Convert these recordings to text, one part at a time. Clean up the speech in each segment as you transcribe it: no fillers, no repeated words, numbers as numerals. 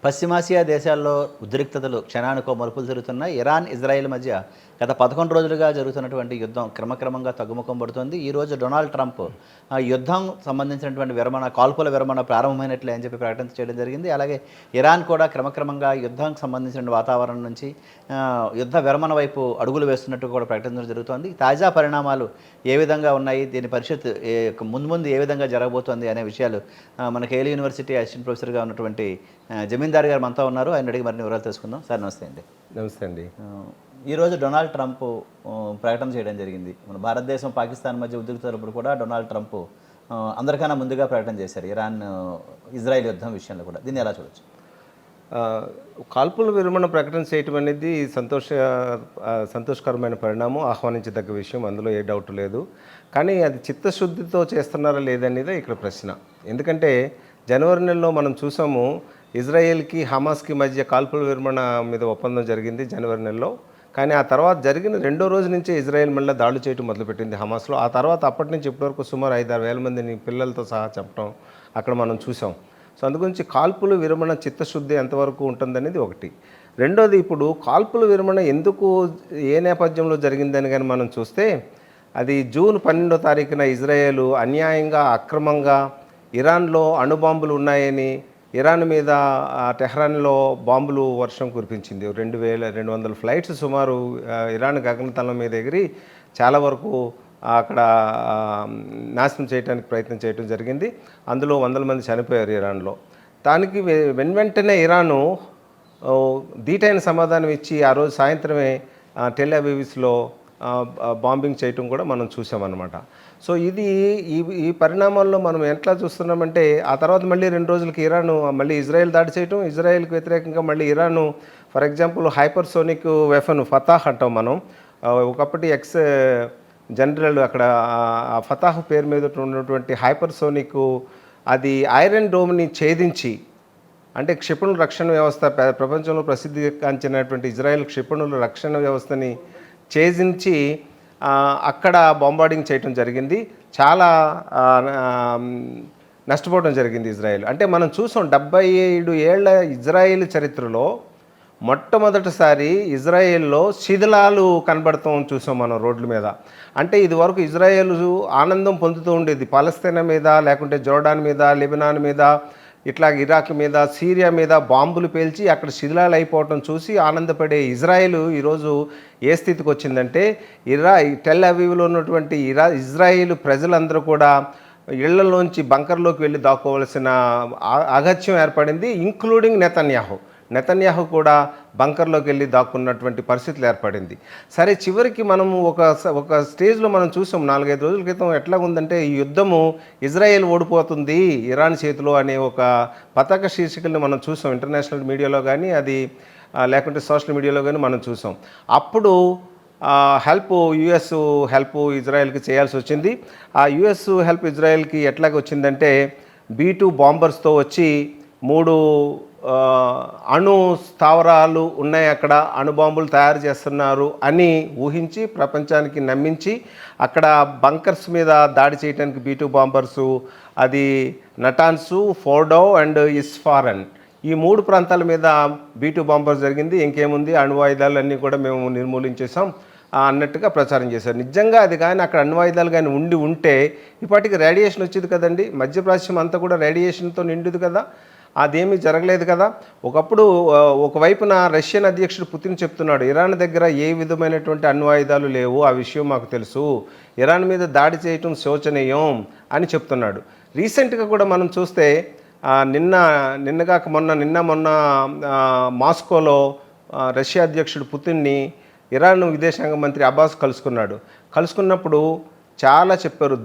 పశ్చిమాసియా దేశాల్లో ఉద్రిక్తతలు క్షణానికో మలుపులు జరుగుతున్నాయి. ఇరాన్, ఇజ్రాయెల్ మధ్య గత 11 రోజులుగా జరుగుతున్నటువంటి యుద్ధం క్రమక్రమంగా తగ్గుముఖం పడుతోంది. ఈరోజు డొనాల్డ్ ట్రంప్ యుద్ధం సంబంధించినటువంటి కాల్పుల విరమణ ప్రారంభమైనట్లే అని చెప్పి ప్రకటన చేయడం జరిగింది. అలాగే ఇరాన్ కూడా క్రమక్రమంగా యుద్ధానికి సంబంధించిన వాతావరణం నుంచి యుద్ధ విరమణ వైపు అడుగులు వేస్తున్నట్టు కూడా ప్రకటించడం జరుగుతోంది. తాజా పరిణామాలు ఏ విధంగా ఉన్నాయి, దీని పరిస్థితి ముందు ఏ విధంగా జరగబోతోంది అనే విషయాలు మనకి ఏలీ యూనివర్సిటీ అసిస్టెంట్ ప్రొఫెసర్గా ఉన్నటువంటి జమీందార్ గారు మనతో ఉన్నారు. ఆయన అడిగి మరిన్ని వివరాలు తెలుసుకుందాం. సార్ నమస్తే అండి. నమస్తే అండి. ఈరోజు డొనాల్డ్ ట్రంప్ ప్రకటన చేయడం జరిగింది. మన భారతదేశం పాకిస్తాన్ మధ్య ఉద్రిక్తతలప్పుడు కూడా డొనాల్డ్ ట్రంప్ అందరికన్నా ముందుగా ప్రకటన చేశారు ఇరాన్ ఇజ్రాయెల్ యుద్ధం విషయంలో కూడా. దీన్ని ఎలా చూడొచ్చు? కాల్పుల విరమణ ప్రకటన చేయటం అనేది సంతోషకరమైన పరిణామం, ఆహ్వానించదగ్గ విషయం, అందులో ఏ డౌట్ లేదు. కానీ అది చిత్తశుద్ధితో చేస్తున్నారా లేదనేదే ఇక్కడ ప్రశ్న. ఎందుకంటే జనవరి నెలలో మనం చూసాము, ఇజ్రాయెల్కి హమాస్కి మధ్య కాల్పుల విరమణ మీద ఒప్పందం జరిగింది జనవరి నెలలో. కానీ ఆ తర్వాత జరిగిన 2వ రోజు నుంచే ఇజ్రాయెల్ మళ్ళీ దాడులు చేయడం మొదలుపెట్టింది హమాస్లో. ఆ తర్వాత అప్పటి నుంచి ఇప్పటివరకు సుమారు 5-6 వేల మందిని పిల్లలతో సహా చంపడం అక్కడ మనం చూసాం. సో అందుగురించి కాల్పుల విరమణ చిత్తశుద్ధి ఎంతవరకు ఉంటుందనేది ఒకటి. రెండోది, ఇప్పుడు కాల్పుల విరమణ ఎందుకు ఏ నేపథ్యంలో జరిగిందని కానీ మనం చూస్తే, అది జూన్ 12వ తారీఖున ఇజ్రాయెల్ అన్యాయంగా అక్రమంగా ఇరాన్లో అణుబాంబులు ఉన్నాయని ఇరాన్ మీద టెహ్రాన్లో బాంబులు వర్షం కురిపించింది. 2200 ఫ్లైట్స్ సుమారు ఇరాన్ గగనతలం మీద ఎగిరి చాలా వరకు అక్కడ నాశనం చేయడానికి ప్రయత్నం చేయడం జరిగింది. అందులో 100 మంది చనిపోయారు ఇరాన్లో. దానికి వెంటనే ఇరాను ధీటైన సమాధానం ఇచ్చి ఆ రోజు సాయంత్రమే టెల్ అవీవ్లో బాంబింగ్ చేయటం కూడా మనం చూసామన్నమాట. సో ఇది ఈ పరిణామాల్లో మనం ఎట్లా చూస్తున్నామంటే, ఆ తర్వాత మళ్ళీ 2 రోజులకి ఇరాను మళ్ళీ ఇజ్రాయెల్ దాడి చేయటం, ఇజ్రాయెల్కి వ్యతిరేకంగా మళ్ళీ Iran for example hypersonic weapon Fattah అంటాం మనం. ఒకప్పటి ఎక్స్ జనరల్ అక్కడ ఫతాహ్ పేరు మీద ఉన్నటువంటి హైపర్సోనిక్, అది ఐరన్ డోమ్ని ఛేదించి, అంటే క్షిపణుల రక్షణ వ్యవస్థ ప్రపంచంలో ప్రసిద్ధి కాంచినటువంటి ఇజ్రాయెల్ క్షిపణుల రక్షణ వ్యవస్థని ఛేదించి అక్కడ బాంబార్డింగ్ చేయటం జరిగింది. చాలా నష్టపోవడం జరిగింది ఇజ్రాయెల్. అంటే మనం చూసాం 77 ఏళ్ల ఇజ్రాయెల్ చరిత్రలో మొట్టమొదటిసారి ఇజ్రాయెల్లో శిథిలాలు కనబడతాం చూసాం మనం రోడ్ల మీద. అంటే ఇదివరకు ఇజ్రాయెల్ ఆనందం పొందుతూ ఉండేది పాలస్తీనా మీద, లేకుంటే జోర్డాన్ మీద, లెబనాన్ మీద, ఇట్లా ఇరాక్ మీద, సిరియా మీద బాంబులు పేల్చి అక్కడ శిథిలాలు అయిపోవటం చూసి ఆనందపడే ఇజ్రాయెల్ ఈరోజు ఏ స్థితికి వచ్చిందంటే, టెల్ అవీవ్లో ఉన్నటువంటి ఇజ్రాయెల్ ప్రజలందరూ కూడా ఇళ్లలోంచి బంకర్లోకి వెళ్ళి దాక్కోవలసిన అగత్యం ఏర్పడింది. ఇంక్లూడింగ్ నెతన్యాహు కూడా బంకర్లోకి వెళ్ళి దాక్కున్నటువంటి పరిస్థితులు ఏర్పడింది. సరే, చివరికి మనము ఒక స్టేజ్లో మనం చూసాం 4-5 రోజుల క్రితం ఎట్లా ఉందంటే, ఈ యుద్ధము ఇజ్రాయెల్ ఓడిపోతుంది ఇరాన్ చేతిలో అనే ఒక పతాక శీర్షికల్ని మనం చూసాం ఇంటర్నేషనల్ మీడియాలో కానీ, అది లేకుంటే సోషల్ మీడియాలో కానీ మనం చూసాం. అప్పుడు యుఎస్ హెల్ప్ ఇజ్రాయెల్కి చేయాల్సి వచ్చింది. ఆ యుఎస్ హెల్ప్ ఇజ్రాయెల్కి ఎట్లాగ వచ్చిందంటే, B-2 బాంబర్స్తో వచ్చి 3 అణు స్థావరాలు ఉన్నాయి, అక్కడ అణుబాంబులు తయారు చేస్తున్నారు అని ఊహించి ప్రపంచానికి నమ్మించి అక్కడ బంకర్స్ మీద దాడి చేయడానికి B-2 బాంబర్సు, అది నటాన్సు, ఫోర్డో అండ్ ఇస్ఫారన్, ఈ 3 ప్రాంతాల మీద B-2 బాంబర్స్ జరిగింది. ఇంకేముంది, అణువాయుధాలన్నీ కూడా మేము నిర్మూలించేసాం అన్నట్టుగా ప్రచారం చేశారు. నిజంగా అది కానీ అక్కడ అణ్వాయుధాలు కానీ ఉంటే ఇప్పటికి రేడియేషన్ వచ్చేది కదండి. మధ్యప్రాచ్యం అంతా కూడా రేడియేషన్తో నిండుది కదా. అదేమీ జరగలేదు కదా. ఒకవైపున రష్యన్ అధ్యక్షుడు పుతిన్ చెప్తున్నాడు, ఇరాన్ దగ్గర ఏ విధమైనటువంటి అణ్వాయుధాలు లేవు, ఆ విషయం మాకు తెలుసు, ఇరాన్ మీద దాడి చేయటం శోచనీయం అని చెప్తున్నాడు. రీసెంట్గా కూడా మనం చూస్తే నిన్న మొన్న మాస్కోలో రష్యా అధ్యక్షుడు పుతిన్ని ఇరాన్ విదేశాంగ మంత్రి అబ్బాస్ కలుసుకున్నప్పుడు చాలా చెప్పారు.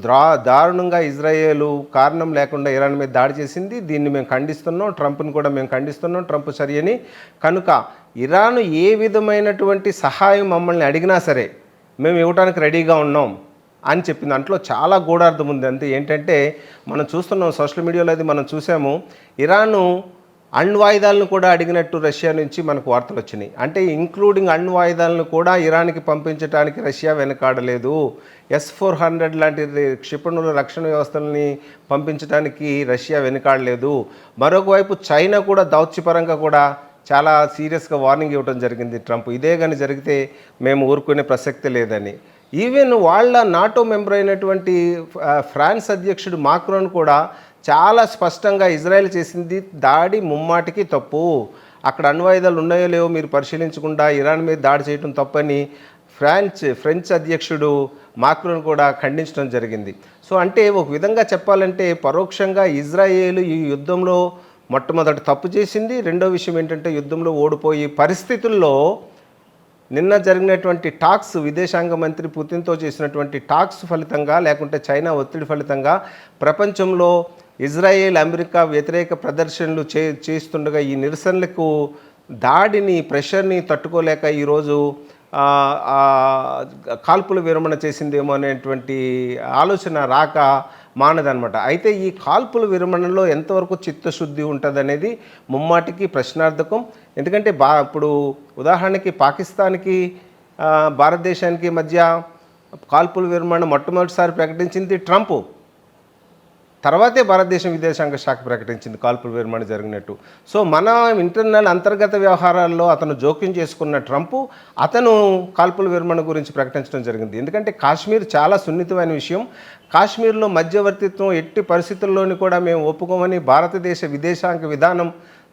దారుణంగా ఇజ్రాయేలు కారణం లేకుండా ఇరాన్ మీద దాడి చేసింది, దీన్ని మేము ఖండిస్తున్నాం, ట్రంప్ని కూడా మేము ఖండిస్తున్నాం, ట్రంప్ సరియని, కనుక ఇరాన్ ఏ విధమైనటువంటి సహాయం మమ్మల్ని అడిగినా సరే మేము ఇవ్వడానికి రెడీగా ఉన్నాం అని చెప్పింది. దాంట్లో చాలా గూఢార్థం ఉంది. అంతే ఏంటంటే, మనం చూస్తున్నాం సోషల్ మీడియాలో, అది మనం చూసాము, ఇరాను అణ్వాయుధాలను కూడా అడిగినట్టు రష్యా నుంచి మనకు వార్తలు వచ్చినాయి. అంటే ఇంక్లూడింగ్ అణ్వాయుధాలను కూడా ఇరాన్కి పంపించడానికి రష్యా వెనకాడలేదు. S-400 లాంటి క్షిపణుల రక్షణ వ్యవస్థలని పంపించడానికి రష్యా వెనకాడలేదు. మరొక వైపు చైనా కూడా దౌత్యపరంగా కూడా చాలా సీరియస్గా వార్నింగ్ ఇవ్వడం జరిగింది ట్రంప్. ఇదే కానీ జరిగితే మేము ఊరుకునే ప్రసక్తి లేదని. ఈవెన్ వాళ్ళ నాటో మెంబర్ అయినటువంటి ఫ్రాన్స్ అధ్యక్షుడు మాక్రోన్ కూడా చాలా స్పష్టంగా ఇజ్రాయెల్ చేసింది దాడి ముమ్మాటికి తప్పు, అక్కడ అణ్వాయుధాలు ఉన్నాయో లేవో మీరు పరిశీలించకుండా ఇరాన్ మీద దాడి చేయడం తప్పని ఫ్రెంచ్ అధ్యక్షుడు మాక్రోన్ కూడా ఖండించడం జరిగింది. సో అంటే ఒక విధంగా చెప్పాలంటే పరోక్షంగా ఇజ్రాయేల్ ఈ యుద్ధంలో మొట్టమొదటి తప్పు చేసింది. రెండో విషయం ఏంటంటే యుద్ధంలో ఓడిపోయే పరిస్థితుల్లో నిన్న జరిగినటువంటి టాక్స్, విదేశాంగ మంత్రి పుతిన్తో చేసినటువంటి టాక్స్ ఫలితంగా లేకుంటే చైనా ఒత్తిడి ఫలితంగా ప్రపంచంలో ఇజ్రాయేల్ అమెరికా వ్యతిరేక ప్రదర్శనలు చేస్తుండగా ఈ నిరసనలకు దాడిని ప్రెషర్ని తట్టుకోలేక ఈరోజు కాల్పుల విరమణ చేసిందేమో అనేటువంటి ఆలోచన రాక మానదనమాట. అయితే ఈ కాల్పుల విరమణలో ఎంతవరకు చిత్తశుద్ధి ఉంటుందనేది ముమ్మాటికి ప్రశ్నార్థకం. ఎందుకంటే ఇప్పుడు ఉదాహరణకి పాకిస్తాన్కి భారతదేశానికి మధ్య కాల్పుల విరమణ మొట్టమొదటిసారి ప్రకటించింది ట్రంప్, తర్వాతే భారతదేశం విదేశాంగ శాఖ ప్రకటించింది కాల్పుల విరమణ జరిగినట్టు. సో మన ఇంటర్నల్ అంతర్గత వ్యవహారాల్లో అతను జోక్యం చేసుకున్న ట్రంప్ అతను కాల్పుల విరమణ గురించి ప్రకటించడం జరిగింది. ఎందుకంటే కాశ్మీర్ చాలా సున్నితమైన విషయం. కాశ్మీర్లో మధ్యవర్తిత్వం ఎట్టి పరిస్థితుల్లోని కూడా మేము ఒప్పుకోమని భారతదేశ విదేశాంగ విధానం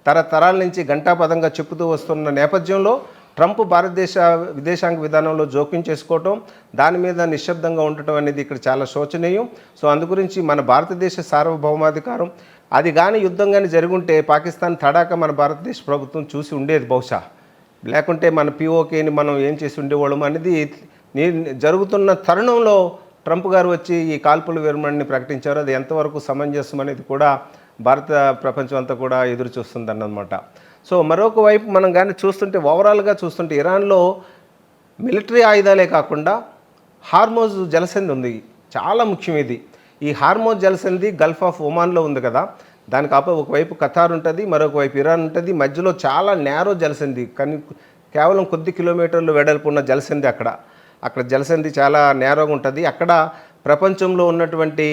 తరతరాల నుంచి ఘంటాపదంగా చెప్పుతూ వస్తున్న నేపథ్యంలో ట్రంప్ భారతదేశ విదేశాంగ విధానంలో జోక్యం చేసుకోవటం, దాని మీద నిశ్శబ్దంగా ఉండటం అనేది ఇక్కడ చాలా శోచనీయం. సో అందుగురించి మన భారతదేశ సార్వభౌమాధికారం అది కానీ యుద్ధం కానీ జరుగుంటే పాకిస్తాన్ తడాక మన భారతదేశ ప్రభుత్వం చూసి ఉండేది బహుశా, లేకుంటే మన POKని మనం ఏం చేసి ఉండేవాళ్ళం అనేది జరుగుతున్న తరుణంలో ట్రంప్ గారు వచ్చి ఈ కాల్పుల విరమణని ప్రకటించారు. అది ఎంతవరకు సమంజసం అనేది కూడా భారత ప్రపంచం అంతా కూడా ఎదురు చూస్తుందన్నమాట. సో మరొక వైపు మనం కానీ చూస్తుంటే ఓవరాల్గా చూస్తుంటే ఇరాన్లో మిలిటరీ ఆయుధాలే కాకుండా హార్మోజ్ జలసంధి ఉంది, చాలా ముఖ్యం ఇది. ఈ హార్మోజ్ జలసంధి గల్ఫ్ ఆఫ్ ఒమాన్లో ఉంది కదా, దానికి ఒకవైపు ఖతార్ ఉంటుంది, మరొక వైపు ఇరాన్ ఉంటుంది. మధ్యలో చాలా నేరో జలసంధి, కానీ కేవలం కొద్ది కిలోమీటర్లు వెడల్పు ఉన్న జలసంధి అక్కడ జలసంధి చాలా నేరోగా ఉంటుంది. అక్కడ ప్రపంచంలో ఉన్నటువంటి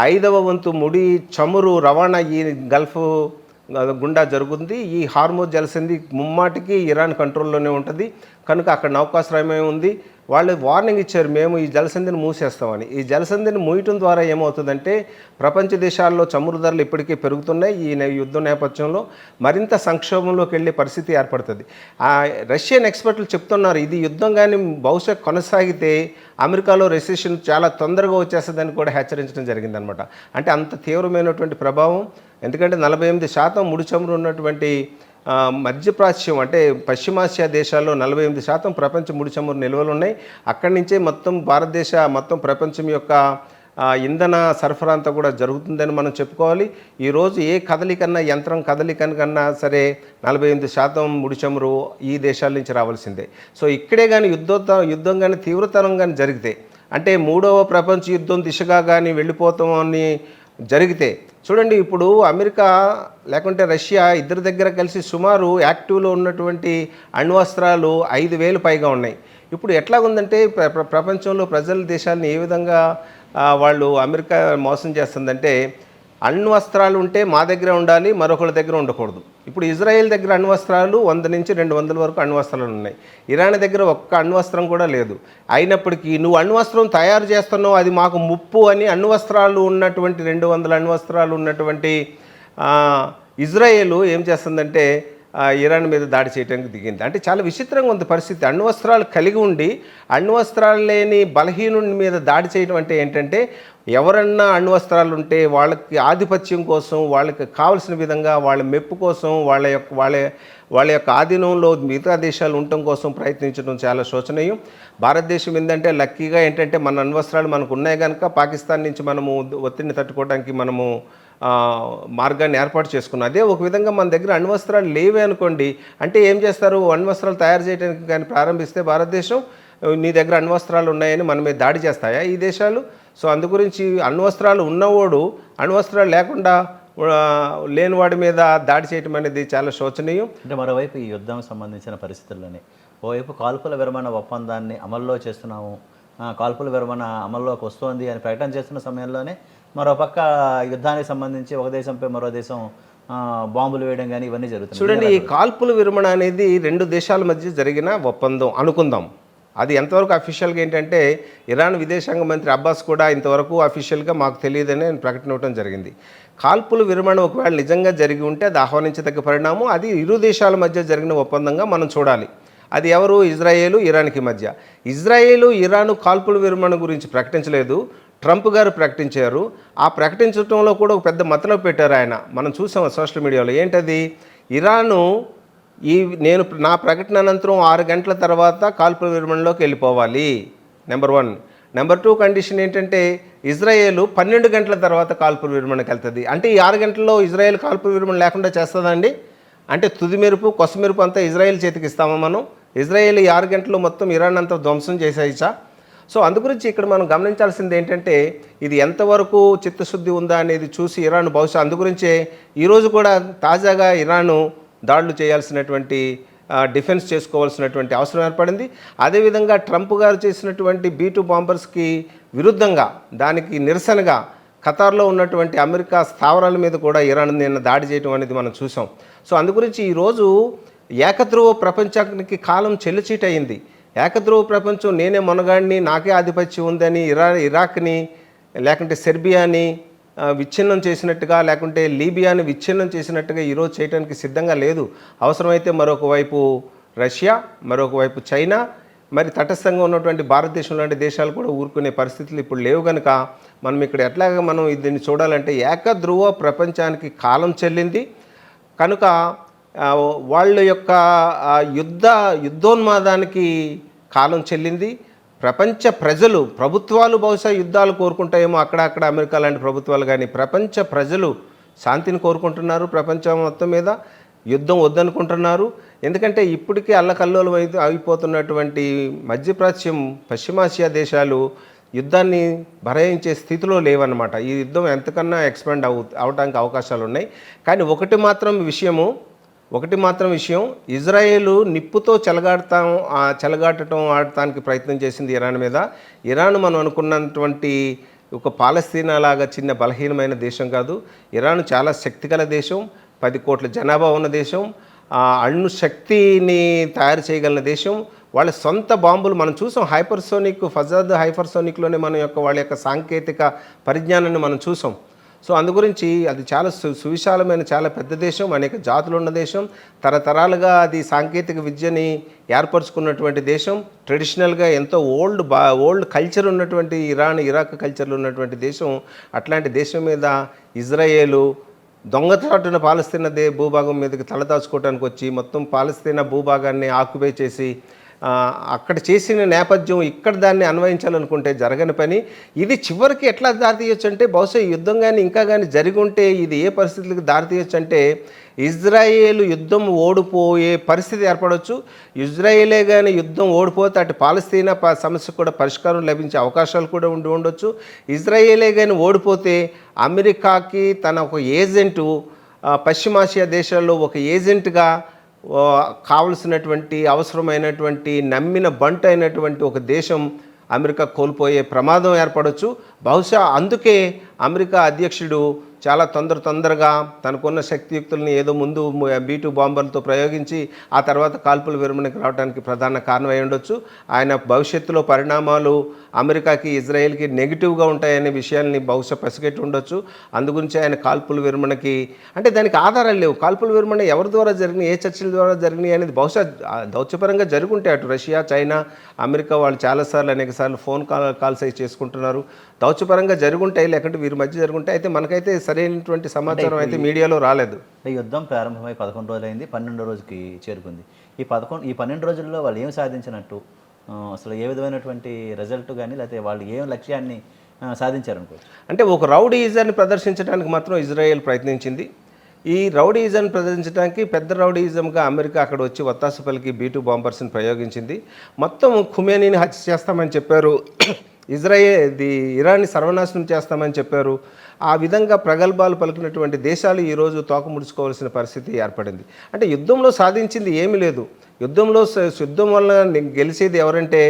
5వ వంతు ముడి చమురు రవాణా ఈ గల్ఫ్ గుండా జరుగుతుంది. ఈ హార్మోజ్ జలసంధి ముమ్మాటికి ఇరాన్ కంట్రోల్లోనే ఉంటుంది కనుక అక్కడ నౌకాశ్రయమే ఉంది. వాళ్ళు వార్నింగ్ ఇచ్చారు, మేము ఈ జలసంధిని మూసేస్తామని. ఈ జలసంధిని మూయటం ద్వారా ఏమవుతుందంటే ప్రపంచ దేశాల్లో చమురు ధరలు ఇప్పటికే పెరుగుతున్నాయి. ఈ యుద్ధ నేపథ్యంలో మరింత సంక్షోభంలోకి వెళ్ళే పరిస్థితి ఏర్పడుతుంది. రష్యన్ ఎక్స్పర్ట్లు చెప్తున్నారు, ఇది యుద్ధం కానీ బహుశా కొనసాగితే అమెరికాలో రెసెషన్ చాలా తొందరగా వచ్చేస్తుందని కూడా హెచ్చరించడం జరిగిందనమాట. అంటే అంత తీవ్రమైనటువంటి ప్రభావం. ఎందుకంటే 48% ముడి చమురు ఉన్నటువంటి మధ్యప్రాచ్యం అంటే పశ్చిమాసియా దేశాల్లో 48% ప్రపంచ ముడి చమురు నిల్వలు ఉన్నాయి. అక్కడి నుంచే మొత్తం ప్రపంచం యొక్క ఇంధన సరఫరా అంతా కూడా జరుగుతుందని మనం చెప్పుకోవాలి. ఈరోజు ఏ యంత్రం కదలికన్నా సరే 48% ముడి చమురు ఈ దేశాల నుంచి రావాల్సిందే. సో ఇక్కడే కానీ యుద్ధం కానీ తీవ్రతరం కానీ జరిగితే, అంటే 3వ ప్రపంచ యుద్ధం దిశగా కానీ వెళ్ళిపోతామని జరిగితే చూడండి, ఇప్పుడు అమెరికా లేకుంటే రష్యా ఇద్దరి దగ్గర కలిసి సుమారు యాక్టివ్లో ఉన్నటువంటి అణ్వస్త్రాలు 5,000 పైగా ఉన్నాయి. ఇప్పుడు ఎట్లాగుందంటే ప్రపంచంలో దేశాలని ఏ విధంగా వాళ్ళు అమెరికా మోసం చేస్తుందంటే, అణ్వస్త్రాలు ఉంటే మా దగ్గర ఉండాలి, మరొకరి దగ్గర ఉండకూడదు. ఇప్పుడు ఇజ్రాయెల్ దగ్గర అణ్వస్త్రాలు 100 నుంచి 200 వరకు అణ్వస్త్రాలు ఉన్నాయి. ఇరాన్ దగ్గర ఒక్క అణ్వస్త్రం కూడా లేదు. అయినప్పటికీ నువ్వు అణ్వస్త్రం తయారు చేస్తున్నావు, అది మాకు ముప్పు అని అణ్వస్త్రాలు ఉన్నటువంటి 200 అణ్వస్త్రాలు ఉన్నటువంటి ఇజ్రాయెల్ ఏం చేస్తుందంటే ఇరాన్ మీద దాడి చేయడానికి దిగింది. అంటే చాలా విచిత్రంగా ఉంది పరిస్థితి. అణ్వస్త్రాలు కలిగి ఉండి అణ్వస్త్రాలు లేని బలహీనుడి మీద దాడి చేయడం అంటే ఏంటంటే, ఎవరన్నా అణ్వస్త్రాలు ఉంటే వాళ్ళకి ఆధిపత్యం కోసం, వాళ్ళకి కావలసిన విధంగా వాళ్ళ మెప్పు కోసం, వాళ్ళ యొక్క ఆధీనంలో మిగతా దేశాలు ఉండటం కోసం ప్రయత్నించడం చాలా శోచనీయం. భారతదేశం ఏంటంటే లక్కీగా ఏంటంటే మన అణ్వస్త్రాలు మనకు ఉన్నాయి కనుక పాకిస్తాన్ నుంచి మనము ఒత్తిడిని తట్టుకోవడానికి మనము మార్గాన్ని ఏర్పాటు చేసుకున్నాం. అదే ఒక విధంగా మన దగ్గర అణ్వస్త్రాలు లేవే అనుకోండి, అంటే ఏం చేస్తారు, అణ్వస్త్రాలు తయారు చేయడానికి కానీ ప్రారంభిస్తే భారతదేశం నీ దగ్గర అణ్వస్త్రాలు ఉన్నాయని మన మీద దాడి చేస్తాయా ఈ దేశాలు? సో అందుగురించి అణ్వస్త్రాలు ఉన్నవాడు అణ్వస్త్రాలు లేకుండా లేని వాడి మీద దాడి చేయటం అనేది చాలా శోచనీయం. అంటే మరోవైపు ఈ యుద్ధం సంబంధించిన పరిస్థితుల్లోనే ఓవైపు కాల్పుల విరమణ ఒప్పందాన్ని అమల్లో చేస్తున్నాము, కాల్పుల విరమణ అమల్లోకి వస్తోంది అని ప్రకటన చేస్తున్న సమయంలోనే మరోపక్క యుద్ధానికి సంబంధించి ఒక దేశంపై మరో దేశం బాంబులు వేయడం కానీ ఇవన్నీ జరుగుతుంది. చూడండి, ఈ కాల్పుల విరమణ అనేది 2 దేశాల మధ్య జరిగిన ఒప్పందం అనుకుందాం. అది ఎంతవరకు అఫీషియల్గా ఏంటంటే ఇరాన్ విదేశాంగ మంత్రి అబ్బాస్ కూడా ఇంతవరకు అఫీషియల్గా మాకు తెలియదని ప్రకటన ఇవ్వడం జరిగింది. కాల్పుల విరమణ ఒకవేళ నిజంగా జరిగి ఉంటే అది ఆహ్వానించదగ్గ పరిణామం. అది ఇరు దేశాల మధ్య జరిగిన ఒప్పందంగా మనం చూడాలి. అది ఎవరు? ఇజ్రాయేలు ఇరాన్కి మధ్య. ఇజ్రాయేలు ఇరాను కాల్పుల విరమణ గురించి ప్రకటించలేదు, ట్రంప్ గారు ప్రకటించారు. ఆ ప్రకటించడంలో కూడా ఒక పెద్ద మతలబు పెట్టారు ఆయన. మనం చూసాం సోషల్ మీడియాలో. ఏంటది? ఇరాను నేను నా ప్రకటన అనంతరం 6 గంటల తర్వాత కాల్పుల విరమణలోకి వెళ్ళిపోవాలి, నెంబర్ 1. నెంబర్ 2 కండిషన్ ఏంటంటే ఇజ్రాయేలు 12 గంటల తర్వాత కాల్పుల విరమణకి వెళ్తుంది. అంటే ఈ 6 గంటల్లో ఇజ్రాయేల్ కాల్పుల విరమణ లేకుండా చేస్తుందండి? అంటే తుది మెరుపు కొసమెరుపు అంతా ఇజ్రాయేల్ చేతికి ఇస్తామా మనం? ఇజ్రాయేల్ ఈ 6 గంటల్లో మొత్తం ఇరాన్ అంతా ధ్వంసం చేసేయచ్చా? సో అందుగురించి ఇక్కడ మనం గమనించాల్సింది ఏంటంటే ఇది ఎంతవరకు చిత్తశుద్ధి ఉందా అనేది చూసి ఇరాన్ బహుశా అందుగురించే ఈరోజు కూడా తాజాగా ఇరాను దాడులు చేయాల్సినటువంటి డిఫెన్స్ చేసుకోవాల్సినటువంటి అవసరం ఏర్పడింది. అదేవిధంగా ట్రంప్ గారు చేసినటువంటి B-2 బాంబర్స్కి విరుద్ధంగా దానికి నిరసనగా ఖతార్లో ఉన్నటువంటి అమెరికా స్థావరాల మీద కూడా ఇరాన్ నిన్న దాడి చేయడం అనేది మనం చూసాం. సో అందుగురించి ఈరోజు ఏకధ్రువ ప్రపంచానికి కాలం చెల్లిచీట అయింది. ఏకధ్రువ ప్రపంచం నేనే మొనగాడిని, నాకే ఆధిపత్యం ఉందని ఇరాక్ని లేకుంటే సెర్బియాని విచ్ఛిన్నం చేసినట్టుగా, లేకుంటే లీబియాని విచ్ఛిన్నం చేసినట్టుగా ఈరోజు చేయడానికి సిద్ధంగా లేదు. అవసరమైతే మరొక వైపు రష్యా, మరొక వైపు చైనా, మరి తటస్థంగా ఉన్నటువంటి భారతదేశం లాంటి దేశాలు కూడా ఊరుకునే పరిస్థితులు ఇప్పుడు లేవు. కనుక మనం ఇక్కడ ఎట్లాగా మనం దీన్ని చూడాలంటే ఏకధ్రువ ప్రపంచానికి కాలం చెల్లింది కనుక వాళ్ళ యొక్క యుద్ధోన్మాదానికి కాలం చెల్లింది. ప్రపంచ ప్రజలు, ప్రభుత్వాలు బహుశా యుద్ధాలు కోరుకుంటాయేమో అక్కడక్కడ అమెరికా లాంటి ప్రభుత్వాలు, కానీ ప్రపంచ ప్రజలు శాంతిని కోరుకుంటున్నారు. ప్రపంచం మొత్తం మీద యుద్ధం వద్దనుకుంటున్నారు. ఎందుకంటే ఇప్పటికీ అల్లకల్లోలం అయిపోతున్నటువంటి మధ్యప్రాచ్యం, పశ్చిమాసియా దేశాలు యుద్ధాన్ని భరాయించే స్థితిలో లేవన్నమాట. ఈ యుద్ధం ఎంతకన్నా ఎక్స్పాండ్ అవడానికి అవకాశాలు ఉన్నాయి. కానీ ఒకటి మాత్రం విషయం, ఇజ్రాయేలు నిప్పుతో చెలగాటం ఆడటానికి ప్రయత్నం చేసింది ఇరాన్ మీద. ఇరాన్ మనం అనుకున్నటువంటి ఒక పాలస్తీనా లాగా చిన్న బలహీనమైన దేశం కాదు. ఇరాన్ చాలా శక్తిగల దేశం, 10 కోట్ల జనాభా ఉన్న దేశం, అణు శక్తిని తయారు చేయగలిగిన దేశం. వాళ్ళ సొంత బాంబులు మనం చూసాం. ఫజాద్ హైపర్సోనిక్లోనే వాళ్ళ యొక్క సాంకేతిక పరిజ్ఞానాన్ని మనం చూసాం. సో అందుగురించి అది చాలా సువిశాలమైన చాలా పెద్ద దేశం, అనేక జాతులు ఉన్న దేశం, తరతరాలుగా అది సాంకేతిక విద్యని ఏర్పరచుకున్నటువంటి దేశం, ట్రెడిషనల్గా ఎంతో ఓల్డ్ కల్చర్ ఉన్నటువంటి ఇరాక్ కల్చర్లో ఉన్నటువంటి దేశం. అట్లాంటి దేశం మీద ఇజ్రాయేలు దొంగచాటున పాలస్తీనా భూభాగం మీదకి తలదాచుకోవడానికి వచ్చి మొత్తం పాలస్తీనా భూభాగాన్ని ఆక్యుపై చేసి అక్కడ చేసిన నేపథ్యం ఇక్కడ దాన్ని అన్వయించాలనుకుంటే జరగని పని. ఇది చివరికి ఎట్లా దారితీయొచ్చు అంటే బహుశా యుద్ధం కానీ ఇంకా కానీ జరిగి ఉంటే ఇది ఏ పరిస్థితులకు దారితీయొచ్చు అంటే ఇజ్రాయేల్ యుద్ధం ఓడిపోయే పరిస్థితి ఏర్పడవచ్చు. ఇజ్రాయేలే కానీ యుద్ధం ఓడిపోతే అటు పాలస్తీనా సమస్య కూడా పరిష్కారం లభించే అవకాశాలు కూడా ఉండొచ్చు. ఇజ్రాయేలే కానీ ఓడిపోతే అమెరికాకి తన ఒక ఏజెంటు పశ్చిమాసియా దేశాల్లో ఒక ఏజెంట్గా కావలసినటువంటి అవసరమైనటువంటి నమ్మిన బంట్ అయినటువంటి ఒక దేశం అమెరికా కోల్పోయే ప్రమాదం ఏర్పడవచ్చు. బహుశా అందుకే అమెరికా అధ్యక్షుడు చాలా తొందరగా తనకున్న శక్తియుక్తుల్ని ఏదో ముందు B-2 బాంబర్లతో ప్రయోగించి ఆ తర్వాత కాల్పుల విరమణకి రావడానికి ప్రధాన కారణం అయి ఉండొచ్చు. ఆయన భవిష్యత్తులో పరిణామాలు అమెరికాకి ఇజ్రాయెల్కి నెగిటివ్గా ఉంటాయనే విషయాల్ని బహుశా పసిగట్టి ఉండొచ్చు. అందుగురించి ఆయన కాల్పుల విరమణకి అంటే దానికి ఆధారాలు లేవు. కాల్పుల విరమణ ఎవరి ద్వారా జరిగినాయి, ఏ చర్చల ద్వారా జరిగినాయి అనేది బహుశా దౌత్యపరంగా జరుగుంటే అటు రష్యా, చైనా, అమెరికా వాళ్ళు చాలాసార్లు అనేకసార్లు ఫోన్ కాల్స్ అయి చేసుకుంటున్నారు. దౌత్యపరంగా జరుగుంటాయి, లేకుంటే వీరి మధ్య జరుగుంటాయి. అయితే మనకైతే సరైనటువంటి సమాచారం అయితే మీడియాలో రాలేదు. యుద్ధం ప్రారంభమై 11 రోజులైంది, 12వ రోజుకి చేరుకుంది. ఈ 12 రోజుల్లో వాళ్ళు ఏం సాధించినట్టు, అసలు ఏ విధమైనటువంటి రిజల్ట్ కానీ లేకపోతే వాళ్ళు ఏం లక్ష్యాన్ని సాధించారనుకోవచ్చు? అంటే ఒక రౌడీయిజాన్ని ప్రదర్శించడానికి మాత్రం ఇజ్రాయెల్ ప్రయత్నించింది. ఈ రౌడీయిజాన్ని ప్రదర్శించడానికి పెద్ద రౌడీయిజంగా అమెరికా అక్కడ వచ్చి వత్తాసు పలికి B-2 బాంబర్స్ని ప్రయోగించింది. మొత్తం ఖుమేనీని హత్య చేస్తామని చెప్పారు, ఇరాన్ని సర్వనాశనం చేస్తామని చెప్పారు. ఆ విధంగా ప్రగల్భాలు పలికినటువంటి దేశాలు ఈరోజు తోక ముడుచుకోవాల్సిన పరిస్థితి ఏర్పడింది. అంటే యుద్ధంలో సాధించింది ఏమీ లేదు. యుద్ధం వల్ల గెలిచేది ఎవరంటే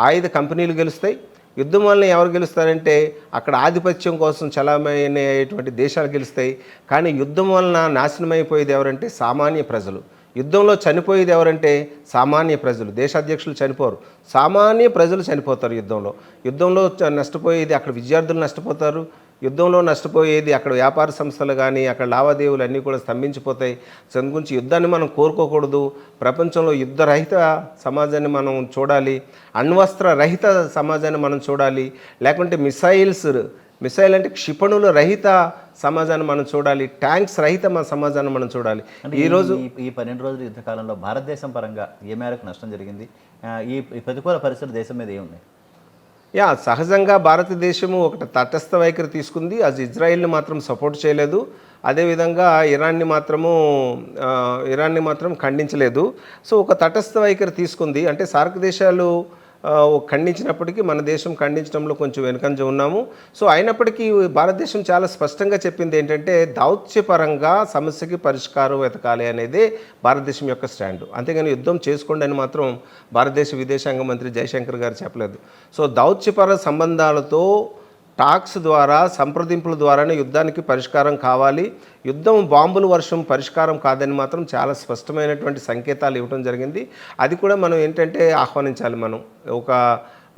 ఆయుధ కంపెనీలు గెలుస్తాయి. యుద్ధం వల్ల ఎవరు గెలుస్తారంటే అక్కడ ఆధిపత్యం కోసం చలామణి అయ్యేటువంటి దేశాలు గెలుస్తాయి. కానీ యుద్ధం వలన నాశనమైపోయేది ఎవరంటే సామాన్య ప్రజలు. యుద్ధంలో చనిపోయేది ఎవరంటే సామాన్య ప్రజలు. దేశాధ్యక్షులు చనిపోరు, సామాన్య ప్రజలు చనిపోతారు యుద్ధంలో నష్టపోయేది అక్కడ విద్యార్థులు నష్టపోతారు. యుద్ధంలో నష్టపోయేది అక్కడ వ్యాపార సంస్థలు కానీ అక్కడ లావాదేవీలు అన్నీ కూడా స్తంభించిపోతాయి. దాని గురించి యుద్ధాన్ని మనం కోరుకోకూడదు. ప్రపంచంలో యుద్ధరహిత సమాజాన్ని మనం చూడాలి, అణ్వస్త్ర రహిత సమాజాన్ని మనం చూడాలి, లేకుంటే మిసైల్ అంటే క్షిపణుల రహిత సమాజాన్ని మనం చూడాలి, ట్యాంక్స్ రహిత మన సమాజాన్ని మనం చూడాలి. ఈరోజు ఈ 12 రోజుల యుద్ధ కాలంలో భారతదేశం పరంగా ఏ మేరకు నష్టం జరిగింది? ఈ ప్రతికూల పరిస్థితులు దేశం మీద ఏమున్నాయి? సహజంగా భారతదేశము ఒక తటస్థ వైఖరి తీసుకుంది. అది ఇజ్రాయిల్ని మాత్రం సపోర్ట్ చేయలేదు. అదేవిధంగా ఇరాన్ని మాత్రం ఖండించలేదు. సో ఒక తటస్థ వైఖరి తీసుకుంది. అంటే సార్క్ దేశాలు ఖండించినప్పటికీ మన దేశం ఖండించడంలో కొంచెం వెనుకంజ ఉన్నాము. సో అయినప్పటికీ భారతదేశం చాలా స్పష్టంగా చెప్పింది ఏంటంటే దౌత్యపరంగా సమస్యకి పరిష్కారం వెతకాలి అనేదే భారతదేశం యొక్క స్టాండ్. అంతేగాని యుద్ధం చేసుకోండి అని మాత్రం భారతదేశ విదేశాంగ మంత్రి జయశంకర్ గారు చెప్పలేదు. సో దౌత్యపర సంబంధాలతో టాక్స్ ద్వారా సంప్రదింపుల ద్వారానే యుద్ధానికి పరిష్కారం కావాలి. యుద్ధం బాంబుల వర్షం పరిష్కారం కాదని మాత్రం చాలా స్పష్టమైనటువంటి సంకేతాలు ఇవ్వడం జరిగింది. అది కూడా మనం ఏంటంటే ఆహ్వానించాలి. మనం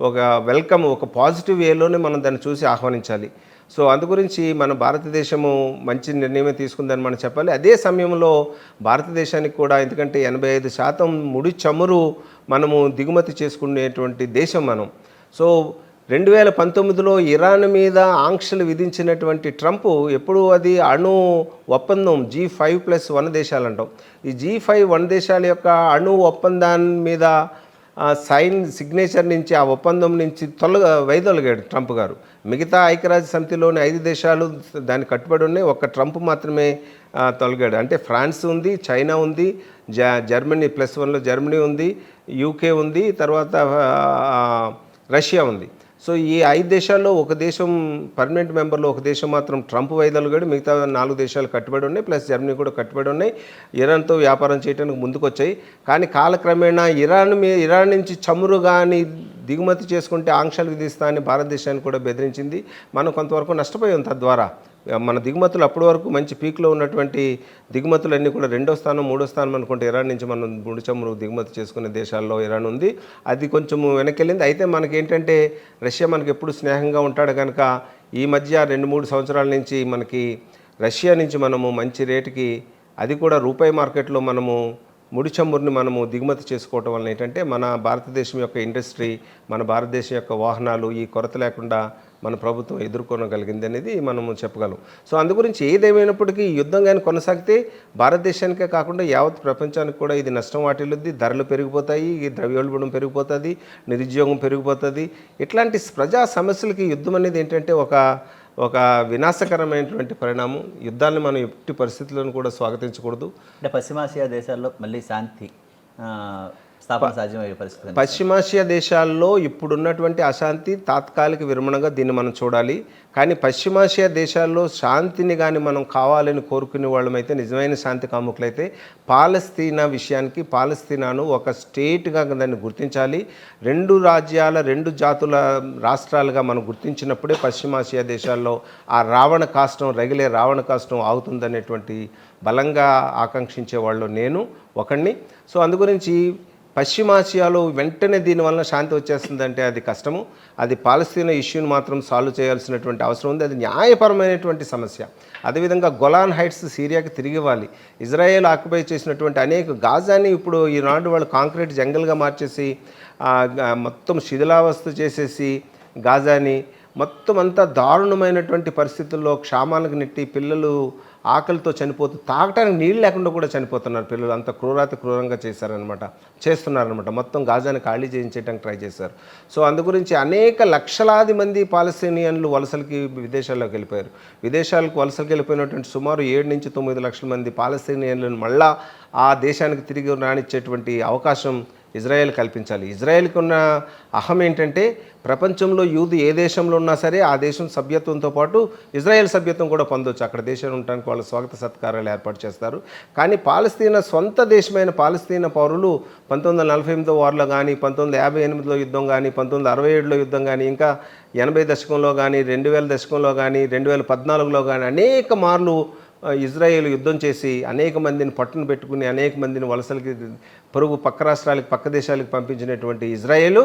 ఒక వెల్కమ్, ఒక పాజిటివ్ వేలోనే మనం దాన్ని చూసి ఆహ్వానించాలి. సో అందు గురించి మన భారతదేశము మంచి నిర్ణయమే తీసుకుందని మనం చెప్పాలి. అదే సమయంలో భారతదేశానికి కూడా, ఎందుకంటే 85% ముడి చమురు మనము దిగుమతి చేసుకునేటువంటి దేశం మనం. సో 2019లో ఇరాన్ మీద ఆంక్షలు విధించినటువంటి ట్రంప్ ఎప్పుడు అది అణు ఒప్పందం G5+1 దేశాలు అంటాం. ఈ G5 దేశాల యొక్క అణు ఒప్పందాన్ని మీద సిగ్నేచర్ నుంచి, ఆ ఒప్పందం నుంచి వైదొలిగాడు ట్రంప్ గారు. మిగతా ఐక్యరాజ్య సమితిలోని 5 దేశాలు దానికి కట్టుబడి ఉన్నాయి. ఒక్క ట్రంప్ మాత్రమే తొలగాడు. అంటే ఫ్రాన్స్ ఉంది, చైనా ఉంది, జర్మనీ +1లో జర్మనీ ఉంది, యూకే ఉంది, తర్వాత రష్యా ఉంది. సో ఈ 5 దేశాల్లో ఒక దేశం పర్మనెంట్ మెంబర్లో ఒక దేశం మాత్రం ట్రంప్ వైదొలిగాడు. మిగతా 4 దేశాలు కట్టుబడి ఉన్నాయి, ప్లస్ జర్మనీ కూడా కట్టుబడి ఉన్నాయి. ఇరాన్తో వ్యాపారం చేయడానికి ముందుకు వచ్చాయి. కానీ కాలక్రమేణా ఇరాన్ నుంచి చమురు కానీ దిగుమతి చేసుకుంటే ఆంక్షలు విధిస్తా అని భారతదేశాన్ని కూడా బెదిరించింది. మనం కొంతవరకు నష్టపోయాం. తద్వారా మన దిగుమతులు అప్పటి వరకు మంచి పీక్లో ఉన్నటువంటి దిగుమతులన్నీ కూడా 2వ స్థానం 3వ స్థానం అనుకుంటే ఇరాన్ నుంచి మనం ముడి చమురు దిగుమతి చేసుకునే దేశాల్లో ఇరాన్ ఉంది. అది కొంచెం వెనకెళ్ళింది. అయితే మనకేంటంటే రష్యా మనకి ఎప్పుడు స్నేహంగా ఉంటాడు కనుక ఈ మధ్య 2-3 సంవత్సరాల నుంచి మనకి రష్యా నుంచి మనము మంచి రేటుకి, అది కూడా రూపాయి మార్కెట్లో మనము ముడి చమురుని మనము దిగుమతి చేసుకోవటం వలన ఏంటంటే మన భారతదేశం యొక్క ఇండస్ట్రీ, మన భారతదేశం యొక్క వాహనాలు ఈ కొరత లేకుండా మన ప్రభుత్వం ఎదుర్కొనగలిగింది అనేది మనము చెప్పగలం. సో అందుగురించి ఏదేమైనప్పటికీ యుద్ధం కానీ కొనసాగితే భారతదేశానికే కాకుండా యావత్ ప్రపంచానికి కూడా ఇది నష్టం వాటిల్లుద్ది. ధరలు పెరిగిపోతాయి, ద్రవ్యోల్బణం పెరిగిపోతుంది, నిరుద్యోగం పెరిగిపోతుంది. ఇట్లాంటి ప్రజా సమస్యలకి యుద్ధం అనేది ఏంటంటే ఒక వినాశకరమైనటువంటి పరిణామం. యుద్ధాన్ని మనం ఎట్టి పరిస్థితులను కూడా స్వాగతించకూడదు. అంటే పశ్చిమాసియా దేశాల్లో మళ్ళీ శాంతి స్థాపన సాధ్యమయ్యే పరిస్థితి. పశ్చిమాసియా దేశాల్లో ఇప్పుడున్నటువంటి అశాంతి తాత్కాలిక విరమణగా దీన్ని మనం చూడాలి. కానీ పశ్చిమాసియా దేశాల్లో శాంతిని కానీ మనం కావాలని కోరుకునే వాళ్ళమైతే, నిజమైన శాంతి కాముకులైతే పాలస్తీనా విషయానికి పాలస్తీనాను ఒక స్టేట్గా దాన్ని గుర్తించాలి. 2 రాజ్యాల 2 జాతుల రాష్ట్రాలుగా మనం గుర్తించినప్పుడే పశ్చిమాసియా దేశాల్లో ఆ రగిలే రావణ కాష్టం ఆగుతుందనేటువంటి బలంగా ఆకాంక్షించే వాళ్ళు నేను ఒకడిని. సో అందుగురించి పశ్చిమాసియాలో వెంటనే దీనివల్ల శాంతి వచ్చేస్తుందంటే అది కష్టము. అది పాలస్తీనా ఇష్యూని మాత్రం సాల్వ్ చేయాల్సినటువంటి అవసరం ఉంది. అది న్యాయపరమైనటువంటి సమస్య. అదేవిధంగా గొలాన్ హైట్స్ సిరియాకి తిరిగి ఇవ్వాలి. ఇజ్రాయెల్ ఆక్యుపై చేసినటువంటి అనేక గాజాని ఇప్పుడు ఈనాడు వాళ్ళు కాంక్రీట్ జంగల్గా మార్చేసి మొత్తం శిథిలావస్థ చేసేసి గాజాని మొత్తం అంతా దారుణమైనటువంటి పరిస్థితుల్లో క్షామాలకు నెట్టి పిల్లలు ఆకలితో చనిపోతూ తాగటానికి నీళ్ళు లేకుండా కూడా చనిపోతున్నారు పిల్లలు. అంత క్రూరంగా చేస్తున్నారనమాట. మొత్తం గాజాని ఖాళీ చేయించడానికి ట్రై చేశారు. సో అందుగురించి అనేక లక్షలాది మంది పాలస్తీనియన్లు వలసలకి విదేశాల్లోకి వెళ్ళిపోయారు. విదేశాలకు వలసలకు వెళ్ళిపోయినటువంటి సుమారు 7 నుంచి 9 లక్షల మంది పాలస్తీనియన్లను మళ్ళా ఆ దేశానికి తిరిగి రానిచ్చేటువంటి అవకాశం ఇజ్రాయెల్ కల్పించాలి. ఇజ్రాయెల్కి ఉన్న అహం ఏంటంటే ప్రపంచంలో యూదు ఏ దేశంలో ఉన్నా సరే ఆ దేశం సభ్యత్వంతో పాటు ఇజ్రాయెల్ సభ్యత్వం కూడా పొందొచ్చు. అక్కడ దేశం ఉండడానికి వాళ్ళు స్వాగత సత్కారాలు ఏర్పాటు చేస్తారు. కానీ పాలస్తీనా సొంత దేశమైన పాలస్తీనా పౌరులు 1948 వార్లో కానీ, 1958లో యుద్ధం కానీ, 1967లో యుద్ధం కానీ, ఇంకా 80 దశకంలో కానీ, 2000 దశకంలో కానీ, 2014లో కానీ అనేక మార్లు ఇజ్రాయేల్ యుద్ధం చేసి అనేక మందిని పట్టున పెట్టుకుని అనేక మందిని వలసలకి పక్క రాష్ట్రాలకు పక్క దేశాలకు పంపించినటువంటి ఇజ్రాయేలు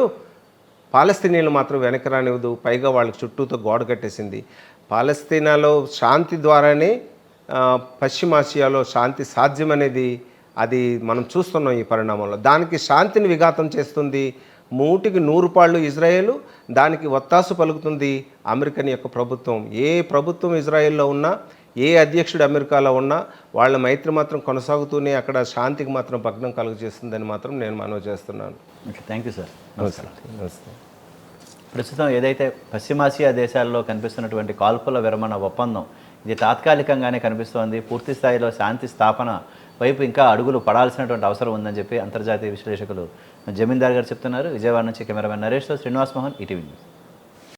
పాలస్తీనాలు మాత్రం వెనక్కి రానివ్వదు. పైగా వాళ్ళకి చుట్టూతో గోడ కట్టేసింది. పాలస్తీనాలో శాంతి ద్వారానే పశ్చిమాసియాలో శాంతి సాధ్యమనేది అది మనం చూస్తున్నాం ఈ పరిణామంలో. దానికి శాంతిని విఘాతం చేస్తుంది 100కి పాళ్ళు ఇజ్రాయేలు, దానికి ఒత్తాసు పలుకుతుంది అమెరికన్ యొక్క ప్రభుత్వం. ఏ ప్రభుత్వం ఇజ్రాయెల్లో ఉన్నా, ఏ అధ్యక్షుడు అమెరికాలో ఉన్నా వాళ్ళ మైత్రి మాత్రం కొనసాగుతూనే అక్కడ శాంతికి మాత్రం భగ్నం కలుగజేస్తుందని మాత్రం నేను మనవి చేస్తున్నాను. Okay, thank you sir. నమస్తే. ప్రస్తుతం ఏదైతే పశ్చిమాసియా దేశాల్లో కనిపిస్తున్నటువంటి కాల్పుల విరమణ ఒప్పందం ఇది తాత్కాలికంగానే కనిపిస్తోంది. పూర్తి స్థాయిలో శాంతి స్థాపన వైపు ఇంకా అడుగులు పడాల్సినటువంటి అవసరం ఉందని చెప్పి అంతర్జాతీయ విశ్లేషకులు జమీందార్ గారు చెప్తున్నారు. విజయవాడ నుంచి కెమెరామెన్ నరేష్తో శ్రీనివాస్ మోహన్, ఈటీవీ న్యూస్.